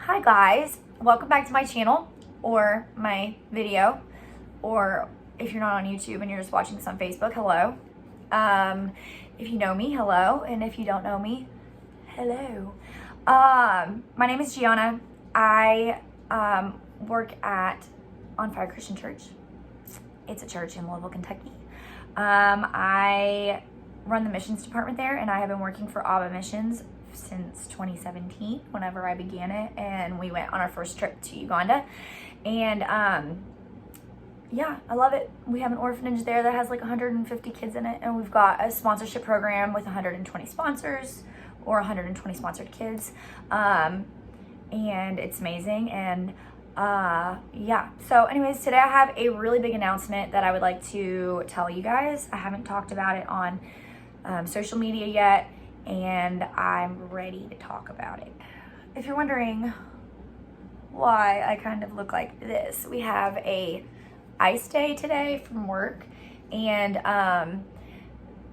Hi guys, welcome back to my channel or my video, or if you're not on YouTube and you're just watching this on Facebook, hello. If you know me, hello, and if you don't know me, hello. My name is Gianna. I work at On Fire Christian Church. It's a church in Louisville, Kentucky. I run the missions department there, and I have been working for ABBA Missions since 2017 whenever I began it, and we went on our first trip to Uganda, and yeah, I love it. We have an orphanage there that has like 150 kids in it, and we've got a sponsorship program with 120 sponsors or 120 sponsored kids, and it's amazing. And yeah, so anyways, today I have a really big announcement that I would like to tell you guys. I haven't talked about it on social media yet, and I'm ready to talk about it. If you're wondering why I kind of look like this, we have a ice day today from work, and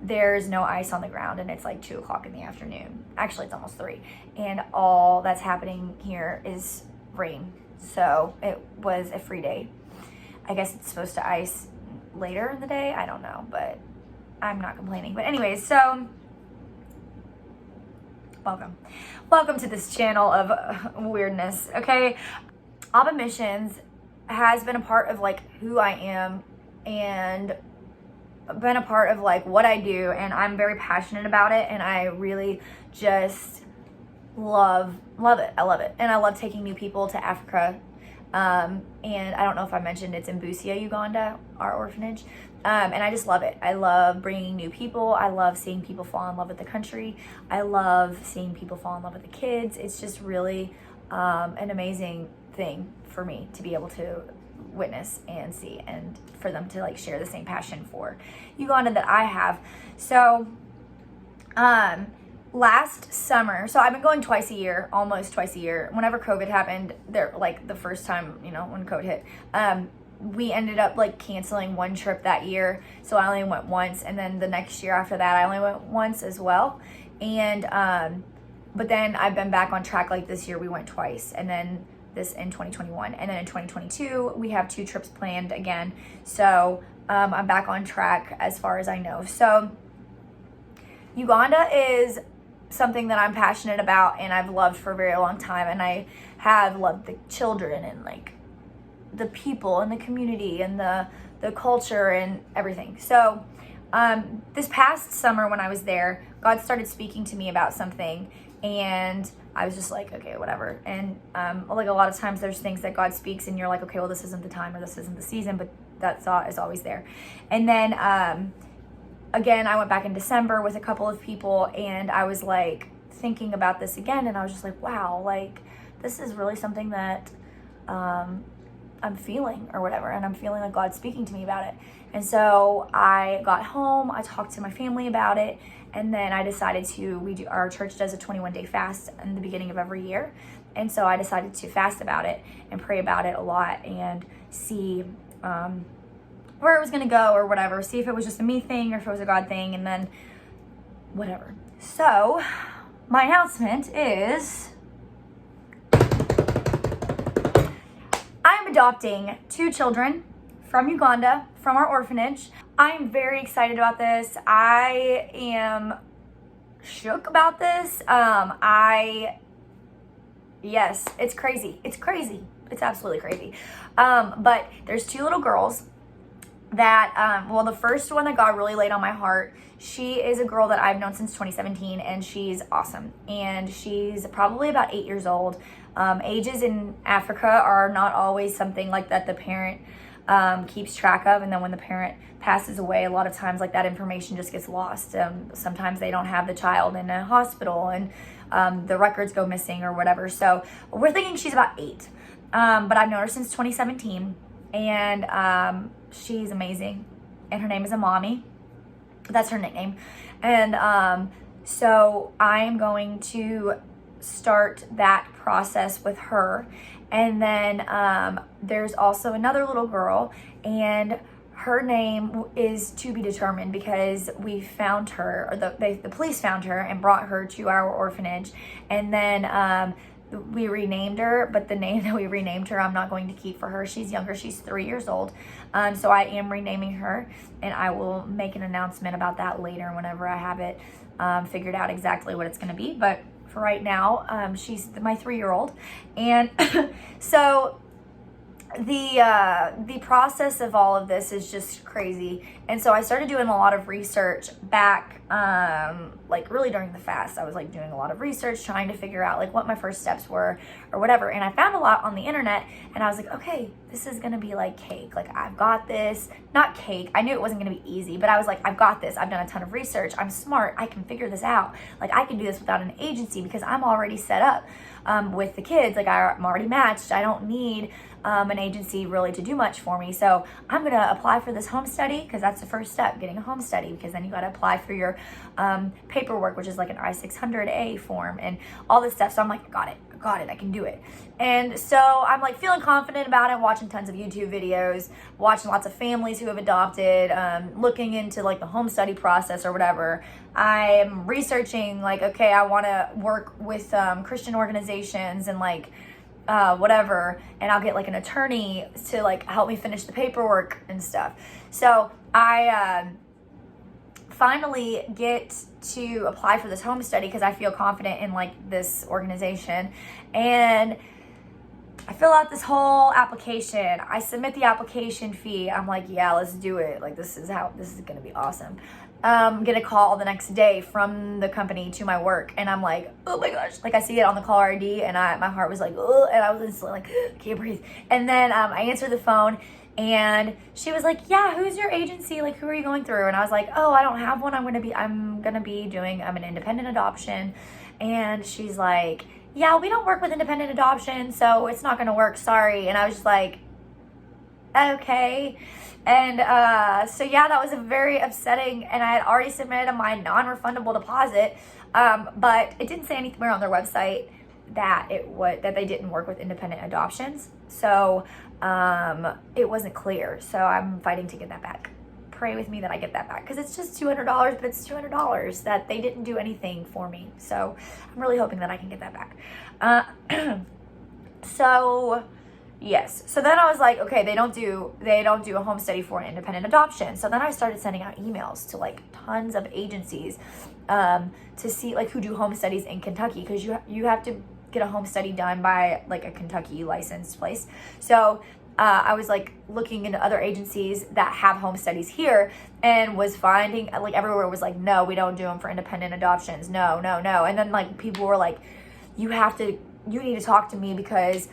there's no ice on the ground, and it's like 2 o'clock in the afternoon. Actually, it's almost 3, and all that's happening here is rain. So it was a free day. I guess it's supposed to ice later in the day. I don't know, but I'm not complaining. But anyways, so welcome to this channel of weirdness. Okay, ABBA Missions has been a part of like who I am, and been a part of like what I do, and I'm very passionate about it, and I really just love it. I love it, and I love taking new people to Africa. And I don't know if I mentioned, it's in Busia, Uganda, our orphanage. And I just love it. I love bringing new people. I love seeing people fall in love with the country. I love seeing people fall in love with the kids. It's just really an amazing thing for me to be able to witness and see, and for them to like share the same passion for Uganda that I have. So last summer, so I've been going twice a year, almost twice a year. Whenever COVID happened, there, like the first time, you know, when COVID hit, we ended up like canceling one trip that year. So I only went once, and then the next year after that, I only went once as well. And but then I've been back on track. Like this year, we went twice, and then this in 2021, and then in 2022, we have 2 trips planned again. So I'm back on track as far as I know. So Uganda is something that I'm passionate about, and I've loved for a very long time, and I have loved the children and like the people and the community and the culture and everything. So this past summer when I was there, God started speaking to me about something, and I was just like, okay, whatever. And like a lot of times there's things that God speaks and you're like, okay, well, this isn't the time or this isn't the season, but that thought is always there. And then again, I went back in December with a couple of people, and I was like thinking about this again, and I was just like, wow, like this is really something that I'm feeling or whatever, and I'm feeling like God's speaking to me about it. And so I got home, I talked to my family about it, and then I decided to, our church does a 21-day fast in the beginning of every year, and so I decided to fast about it and pray about it a lot and see where it was going to go or whatever, see if it was just a me thing or if it was a God thing, and then whatever. So my announcement is I'm adopting 2 children from Uganda, from our orphanage. I'm very excited about this. I am shook about this. Yes, it's crazy. It's crazy. It's absolutely crazy. But there's 2 little girls that, well, the first one that God really laid on my heart, she is a girl that I've known since 2017, and she's awesome. And she's probably about 8 years old. Ages in Africa are not always something like that the parent keeps track of. And then when the parent passes away, a lot of times like that information just gets lost. Sometimes they don't have the child in a hospital, and the records go missing or whatever. So we're thinking she's about 8. But I've known her since 2017, and she's amazing, and her name is Amami. That's her nickname. And so I'm going to start that process with her. And then there's also another little girl, and her name is to be determined, because we found her, or the police found her and brought her to our orphanage. And then we renamed her, but the name that we renamed her, I'm not going to keep for her. She's younger. She's 3 years old. So I am renaming her, and I will make an announcement about that later whenever I have it figured out exactly what it's going to be. But for right now, she's my 3-year-old. And so the process of all of this is just crazy. And so I started doing a lot of research back like really during the fast. I was like doing a lot of research, trying to figure out like what my first steps were or whatever. And I found a lot on the internet, and I was like, okay, this is gonna be like cake. Like, I've got this. Not cake, I knew it wasn't gonna be easy, but I was like, I've got this. I've done a ton of research. I'm smart. I can figure this out. Like, I can do this without an agency because I'm already set up with the kids. Like, I'm already matched. I don't need an agency really to do much for me. So I'm gonna apply for this home study, because that's the first step, getting a home study, because then you gotta apply for your paperwork, which is like an I-600A form and all this stuff. So I'm like, I got it, I can do it. And so I'm like feeling confident about it, watching tons of YouTube videos, watching lots of families who have adopted, looking into like the home study process or whatever. I'm researching like, okay, I wanna work with Christian organizations and like whatever, and I'll get like an attorney to like help me finish the paperwork and stuff. So I finally get to apply for this home study because I feel confident in like this organization, and I fill out this whole application. I submit the application fee. I'm like, yeah, let's do it. Like, this is gonna be awesome. Get a call the next day from the company to my work, and I'm like, oh my gosh, like I see it on the caller ID, and my heart was like, oh, and I was instantly like, can't breathe. And then I answered the phone, and she was like, yeah, who's your agency? Like, who are you going through? And I was like, oh, I don't have one. I'm gonna be doing an independent adoption. And she's like, yeah, we don't work with independent adoption, so it's not gonna work, sorry. And I was just like, okay. And so yeah, that was a very upsetting, and I had already submitted my non-refundable deposit, but it didn't say anywhere on their website that that they didn't work with independent adoptions. So it wasn't clear. So I'm fighting to get that back. Pray with me that I get that back, because it's just $200, but it's $200 that they didn't do anything for me. So I'm really hoping that I can get that back. So yes. So then I was like, okay, they don't do a home study for an independent adoption. So then I started sending out emails to like tons of agencies to see like who do home studies in Kentucky, because you have to get a home study done by like a Kentucky licensed place. So I was like looking into other agencies that have home studies here, and was finding like everywhere was like, no, we don't do them for independent adoptions. No. And then like people were like, you need to talk to me because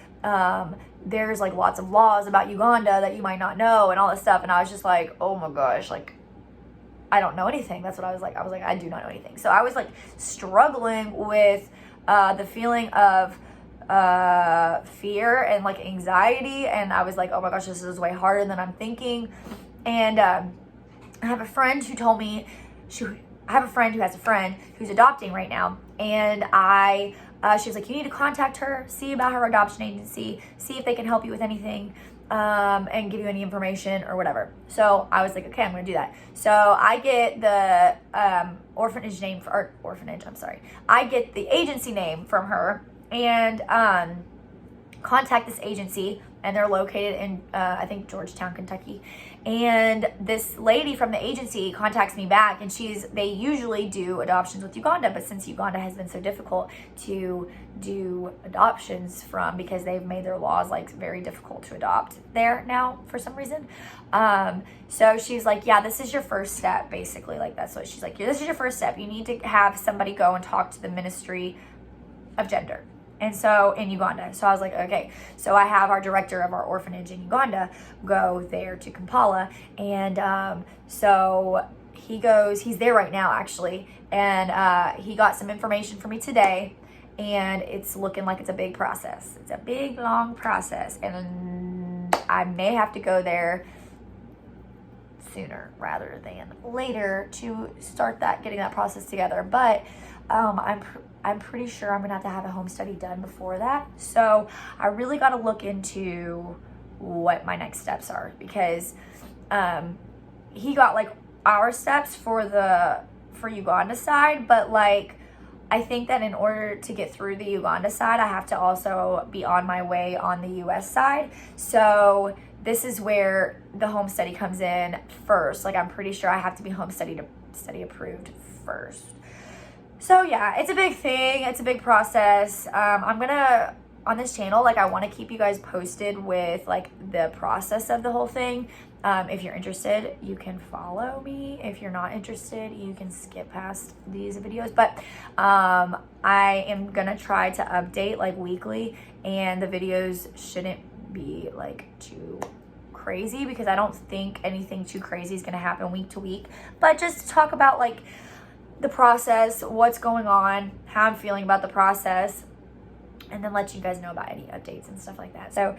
there's like lots of laws about Uganda that you might not know and all this stuff. And I was just like, oh my gosh, like I don't know anything. That's what I was like. I do not know anything. So I was like struggling with the feeling of fear and like anxiety. And I was like, oh my gosh, this is way harder than I'm thinking. And I have a friend who told me, I have a friend who has a friend who's adopting right now. And she was like, you need to contact her, see about her adoption agency, see if they can help you with anything, and give you any information or whatever. So I was like, okay, I'm going to do that. So I get the I get the agency name from her, and contact this agency, and they're located in I think Georgetown, Kentucky. And this lady from the agency contacts me back, and they usually do adoptions with Uganda, but since Uganda has been so difficult to do adoptions from, because they've made their laws like very difficult to adopt there now for some reason, so she's like, yeah, this is your first step, basically. Like, that's what she's like, this is your first step. You need to have somebody go and talk to the Ministry of Gender. And so in Uganda. So I was like, okay. So I have our director of our orphanage in Uganda go there to Kampala. And so he's there right now actually. And he got some information for me today. And it's looking like it's a big process. It's a big, long process. And I may have to go there sooner rather than later to start getting that process together. But I'm pretty sure I'm gonna have to have a home study done before that. So I really got to look into what my next steps are, because he got like our steps for Uganda side, but like I think that in order to get through the Uganda side, I have to also be on my way on the US side. So this is where the home study comes in first. Like, I'm pretty sure I have to be home study approved first. So yeah, it's a big thing. It's a big process. I'm gonna, on this channel, like, I want to keep you guys posted with like the process of the whole thing. If you're interested, you can follow me. If you're not interested, you can skip past these videos. But I am gonna try to update like weekly, and the videos shouldn't be like too crazy, because I don't think anything too crazy is gonna happen week to week. But just to talk about like the process, what's going on, how I'm feeling about the process, and then let you guys know about any updates and stuff like that. So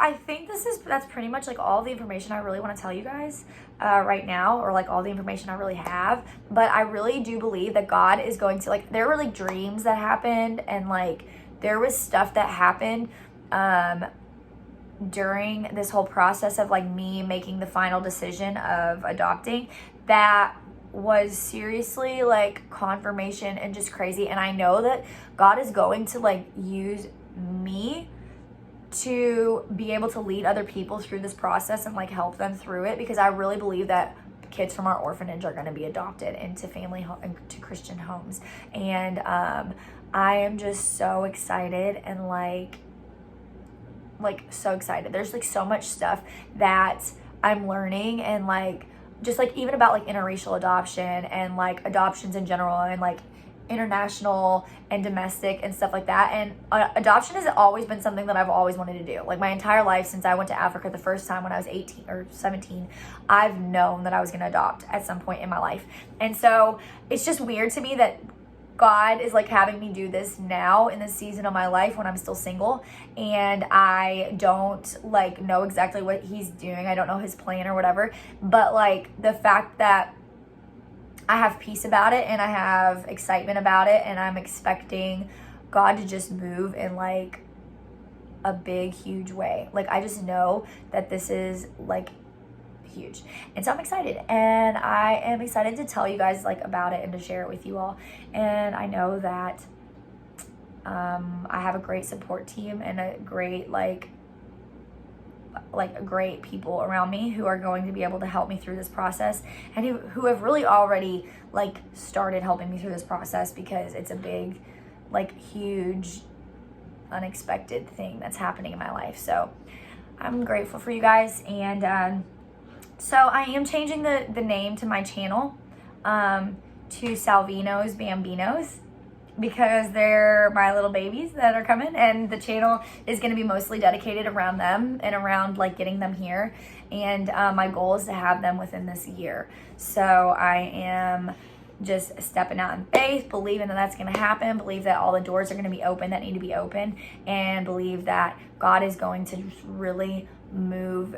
I think that's pretty much like all the information I really want to tell you guys right now, or like all the information I really have. But I really do believe that God is going to, like, there were like dreams that happened, and like there was stuff that happened during this whole process of like me making the final decision of adopting, that was seriously like confirmation and just crazy. And I know that God is going to like use me to be able to lead other people through this process and like help them through it, because I really believe that kids from our orphanage are going to be adopted into into Christian homes. And I am just so excited, and like so excited. There's like so much stuff that I'm learning, and like just like even about like interracial adoption and like adoptions in general, and like international and domestic and stuff like that. And adoption has always been something that I've always wanted to do. Like my entire life, since I went to Africa the first time when I was 18 or 17, I've known that I was going to adopt at some point in my life. And so it's just weird to me that God is like having me do this now in this season of my life when I'm still single, and I don't like know exactly what he's doing. I don't know his plan or whatever, but like the fact that I have peace about it, and I have excitement about it, and I'm expecting God to just move in like a big, huge way. Like, I just know that this is like huge. And so I'm excited, and I am excited to tell you guys like about it and to share it with you all. And I know that I have a great support team and a great great people around me who are going to be able to help me through this process, and who have really already like started helping me through this process, because it's a big, like, huge, unexpected thing that's happening in my life. So I'm grateful for you guys. And so I am changing the name to my channel to Salvino's Bambinos, because they're my little babies that are coming, and the channel is going to be mostly dedicated around them and around like getting them here. And my goal is to have them within this year. So I am just stepping out in faith, believing that that's going to happen, believe that all the doors are going to be open that need to be open, and believe that God is going to just really move,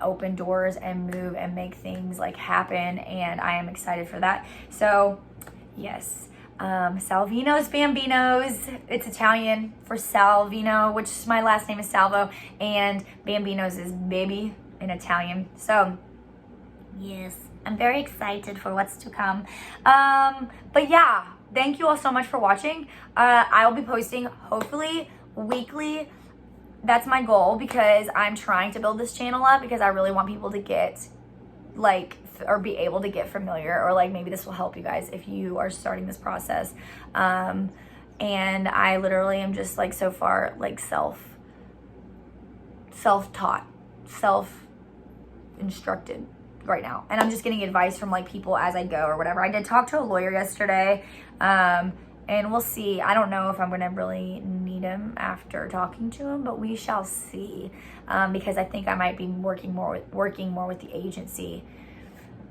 open doors and move and make things like happen. And I am excited for that. So yes, Salvino's Bambinos. It's Italian for Salvino, which is my last name is Salvo, and Bambinos is baby in Italian. So yes, I'm very excited for what's to come. But yeah, thank you all so much for watching. I'll be posting hopefully weekly. That's my goal, because I'm trying to build this channel up, because I really want people to get like, or be able to get familiar, or like maybe this will help you guys if you are starting this process. And I literally am just like so far like self-taught, self-instructed right now, and I'm just getting advice from like people as I go or whatever. I did talk to a lawyer yesterday, and we'll see. I don't know if I'm gonna really need him after talking to him, but we shall see, because I think I might be working more with the agency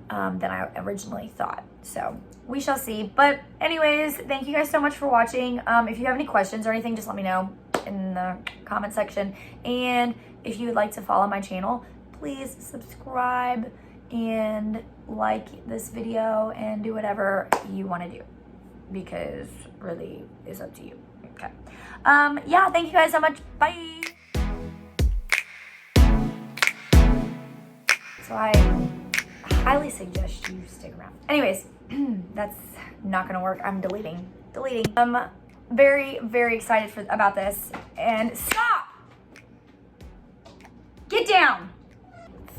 than I originally thought. So we shall see. But anyways, thank you guys so much for watching. If you have any questions or anything, just let me know in the comment section. And if you would like to follow my channel, please subscribe and like this video and do whatever you want to do, because really it's up to you. Okay. Yeah, thank you guys so much. Bye. So I highly suggest you stick around. Anyways, that's not gonna work. I'm deleting. I'm very, very excited about this. And stop! Get down!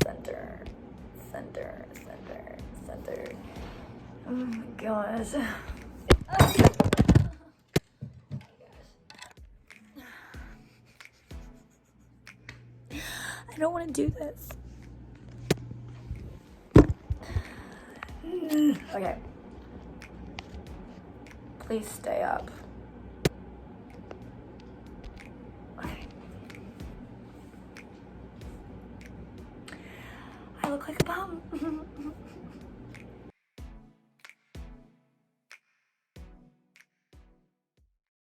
Center. Oh my gosh. I don't want to do this. Okay. Please stay up. Okay. I look like a bum.